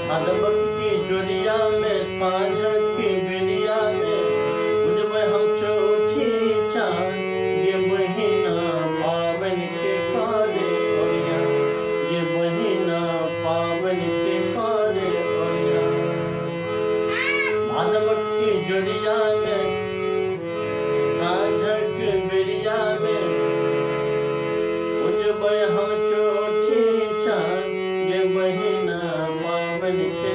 भादवक की जोड़िया में साँझ की बेड़िया में बुझबै हम चौठी चाँद गे बहिना पावन के करे ओरिया गे बहिना पावन के करे ओरिया भादवक की जोड़िया में साँझ की बेड़िया में बुझबै हम चौठी चाँद गे बहिना पावन के